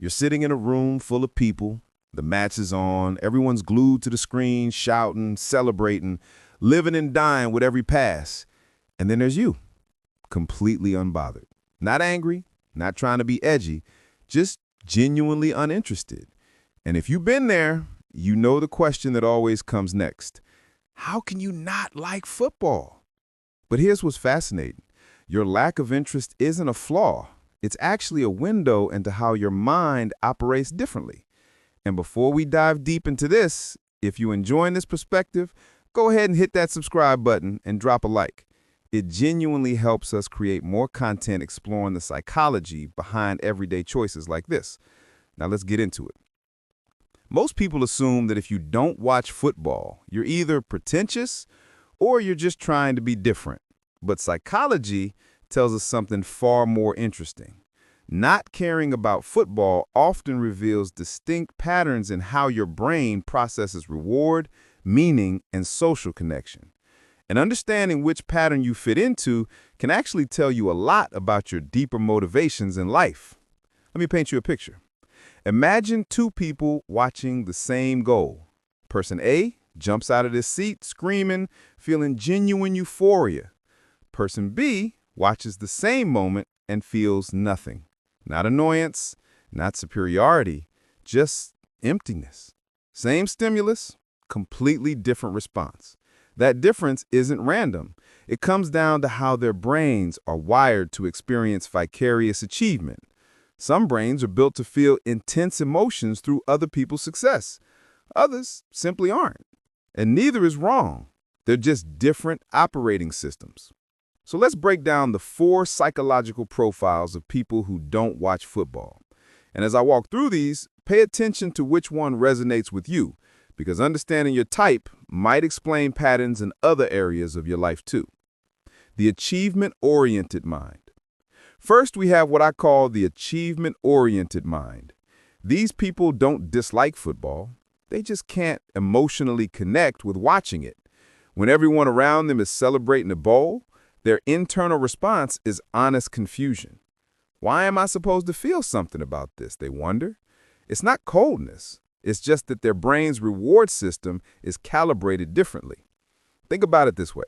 You're sitting in a room full of people, the match is on, everyone's glued to the screen, shouting, celebrating, living and dying with every pass. And then there's you, completely unbothered. Not angry, not trying to be edgy, just genuinely uninterested. And if you've been there, you know the question that always comes next. How can you not like football? But here's what's fascinating. Your lack of interest isn't a flaw. It's actually a window into how your mind operates differently. And before we dive deep into this, if you're enjoying this perspective, go ahead and hit that subscribe button and drop a like. It genuinely helps us create more content exploring the psychology behind everyday choices like this. Now let's get into it. Most people assume that if you don't watch football, you're either pretentious or you're just trying to be different. But psychology tells us something far more interesting. Not caring about football often reveals distinct patterns in how your brain processes reward, meaning, and social connection. And understanding which pattern you fit into can actually tell you a lot about your deeper motivations in life. Let me paint you a picture. Imagine two people watching the same goal. Person A jumps out of his seat screaming, feeling genuine euphoria. Person B watches the same moment and feels nothing. Not annoyance, not superiority, just emptiness. Same stimulus, completely different response. That difference isn't random. It comes down to how their brains are wired to experience vicarious achievement. Some brains are built to feel intense emotions through other people's success. Others simply aren't. And neither is wrong. They're just different operating systems. So let's break down the 4 psychological profiles of people who don't watch football. And as I walk through these, pay attention to which one resonates with you, because understanding your type might explain patterns in other areas of your life too. The achievement-oriented mind. First, we have what I call the achievement-oriented mind. These people don't dislike football. They just can't emotionally connect with watching it. When everyone around them is celebrating a bowl, their internal response is honest confusion. Why am I supposed to feel something about this, they wonder? It's not coldness. It's just that their brain's reward system is calibrated differently. Think about it this way.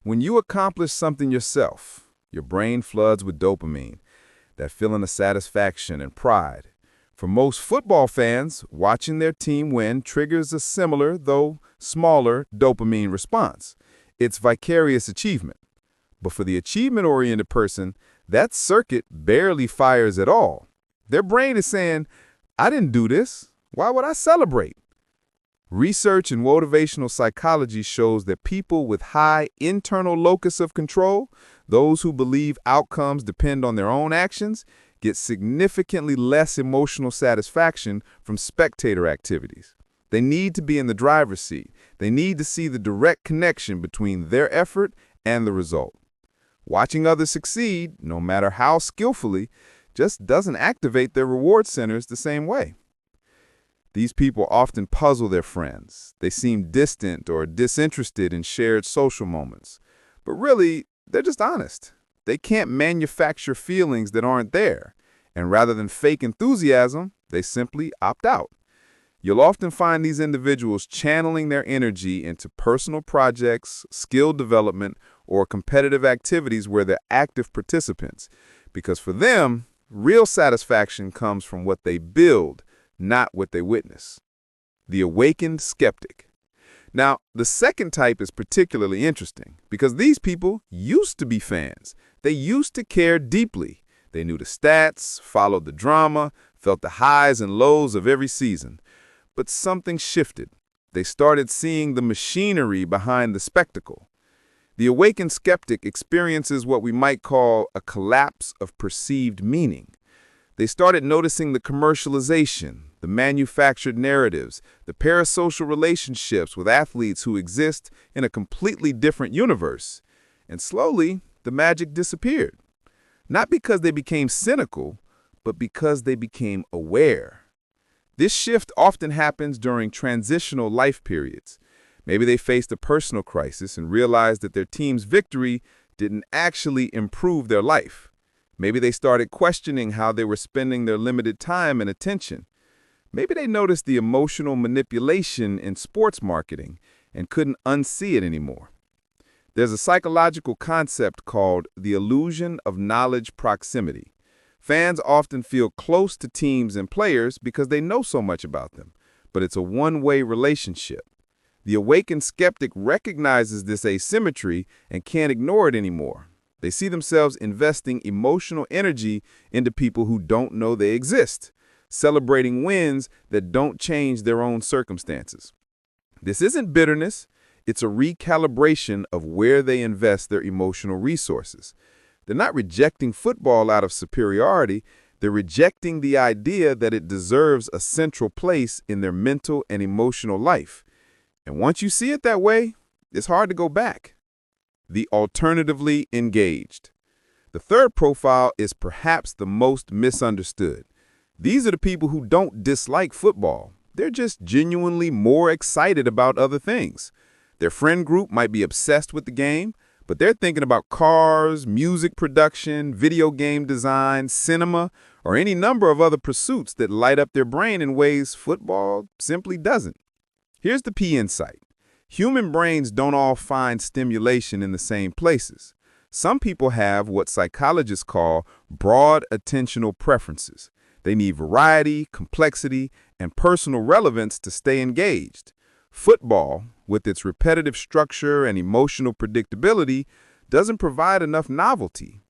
When you accomplish something yourself, your brain floods with dopamine, that feeling of satisfaction and pride. For most football fans, watching their team win triggers a similar, though smaller, dopamine response. It's vicarious achievement. But for the achievement-oriented person, that circuit barely fires at all. Their brain is saying, I didn't do this. Why would I celebrate? Research in motivational psychology shows that people with high internal locus of control, those who believe outcomes depend on their own actions, get significantly less emotional satisfaction from spectator activities. They need to be in the driver's seat. They need to see the direct connection between their effort and the result. Watching others succeed, no matter how skillfully, just doesn't activate their reward centers the same way. These people often puzzle their friends. They seem distant or disinterested in shared social moments. But really, they're just honest. They can't manufacture feelings that aren't there. And rather than fake enthusiasm, they simply opt out. You'll often find these individuals channeling their energy into personal projects, skill development, or competitive activities where they're active participants. Because for them, real satisfaction comes from what they build, not what they witness. The awakened skeptic. Now, the second type is particularly interesting because these people used to be fans. They used to care deeply. They knew the stats, followed the drama, felt the highs and lows of every season. But something shifted. They started seeing the machinery behind the spectacle. The awakened skeptic experiences what we might call a collapse of perceived meaning. They started noticing the commercialization, the manufactured narratives, the parasocial relationships with athletes who exist in a completely different universe. And slowly, the magic disappeared. Not because they became cynical, but because they became aware. This shift often happens during transitional life periods. Maybe they faced a personal crisis and realized that their team's victory didn't actually improve their life. Maybe they started questioning how they were spending their limited time and attention. Maybe they noticed the emotional manipulation in sports marketing and couldn't unsee it anymore. There's a psychological concept called the illusion of knowledge proximity. Fans often feel close to teams and players because they know so much about them, but it's a one-way relationship. The awakened skeptic recognizes this asymmetry and can't ignore it anymore. They see themselves investing emotional energy into people who don't know they exist, celebrating wins that don't change their own circumstances. This isn't bitterness, it's a recalibration of where they invest their emotional resources. They're not rejecting football out of superiority, they're rejecting the idea that it deserves a central place in their mental and emotional life. And once you see it that way, it's hard to go back. The alternatively engaged. The third profile is perhaps the most misunderstood. These are the people who don't dislike football. They're just genuinely more excited about other things. Their friend group might be obsessed with the game, but they're thinking about cars, music production, video game design, cinema, or any number of other pursuits that light up their brain in ways football simply doesn't. Here's the key insight. Human brains don't all find stimulation in the same places. Some people have what psychologists call broad attentional preferences. They need variety, complexity, and personal relevance to stay engaged. Football, with its repetitive structure and emotional predictability, doesn't provide enough novelty.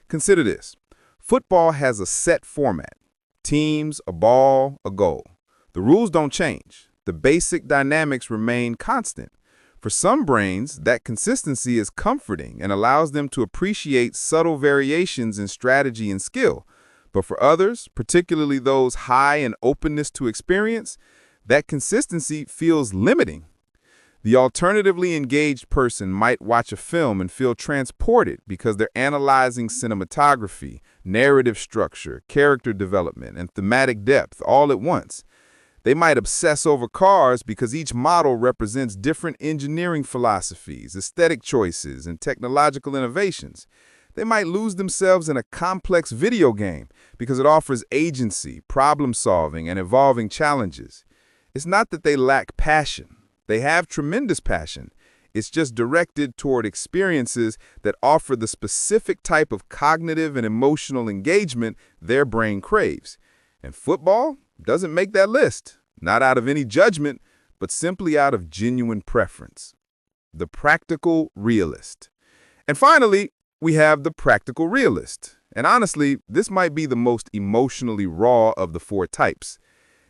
Consider this. Football has a set format. Teams, a ball, a goal. The rules don't change. The basic dynamics remain constant. For some brains, that consistency is comforting and allows them to appreciate subtle variations in strategy and skill. But for others, particularly those high in openness to experience, that consistency feels limiting. The alternatively engaged person might watch a film and feel transported because they're analyzing cinematography, narrative structure, character development, and thematic depth all at once. They might obsess over cars because each model represents different engineering philosophies, aesthetic choices, and technological innovations. They might lose themselves in a complex video game because it offers agency, problem-solving, and evolving challenges. It's not that they lack passion. They have tremendous passion. It's just directed toward experiences that offer the specific type of cognitive and emotional engagement their brain craves. And football doesn't make that list, not out of any judgment, but simply out of genuine preference. The practical realist. And finally, we have the practical realist. And honestly, this might be the most emotionally raw of the four types.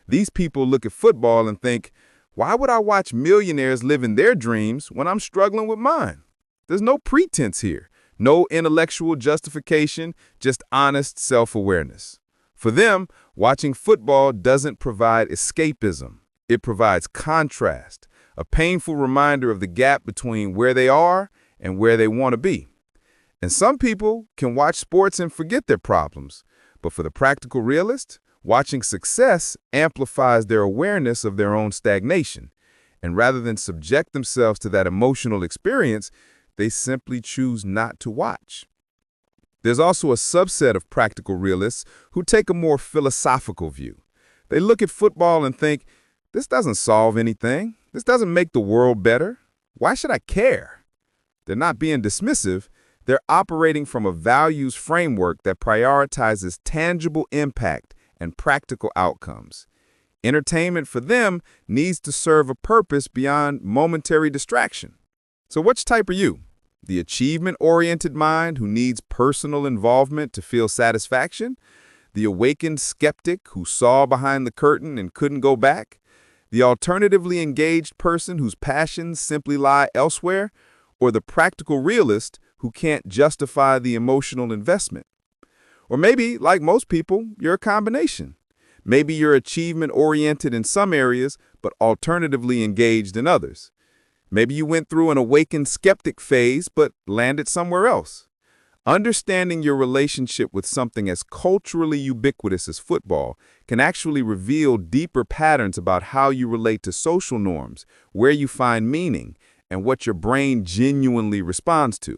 These people look at football and think, why would I watch millionaires living their dreams when I'm struggling with mine? There's no pretense here, no intellectual justification, just honest self-awareness. For them, watching football doesn't provide escapism. It provides contrast, a painful reminder of the gap between where they are and where they want to be. And some people can watch sports and forget their problems. But for the practical realist, watching success amplifies their awareness of their own stagnation. And rather than subject themselves to that emotional experience, they simply choose not to watch. There's also a subset of practical realists who take a more philosophical view. They look at football and think, this doesn't solve anything. This doesn't make the world better. Why should I care? They're not being dismissive. They're operating from a values framework that prioritizes tangible impact and practical outcomes. Entertainment for them needs to serve a purpose beyond momentary distraction. So which type are you? The achievement-oriented mind who needs personal involvement to feel satisfaction? The awakened skeptic who saw behind the curtain and couldn't go back? The alternatively engaged person whose passions simply lie elsewhere? Or the practical realist who can't justify the emotional investment? Or maybe, like most people, you're a combination. Maybe you're achievement-oriented in some areas, but alternatively engaged in others. Maybe you went through an awakened skeptic phase, but landed somewhere else. Understanding your relationship with something as culturally ubiquitous as football can actually reveal deeper patterns about how you relate to social norms, where you find meaning, and what your brain genuinely responds to.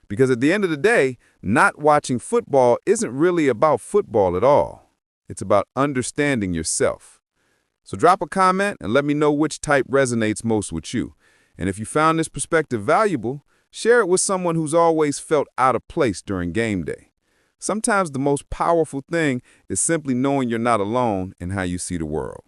Because at the end of the day, not watching football isn't really about football at all. It's about understanding yourself. So drop a comment and let me know which type resonates most with you. And if you found this perspective valuable, share it with someone who's always felt out of place during game day. Sometimes the most powerful thing is simply knowing you're not alone in how you see the world.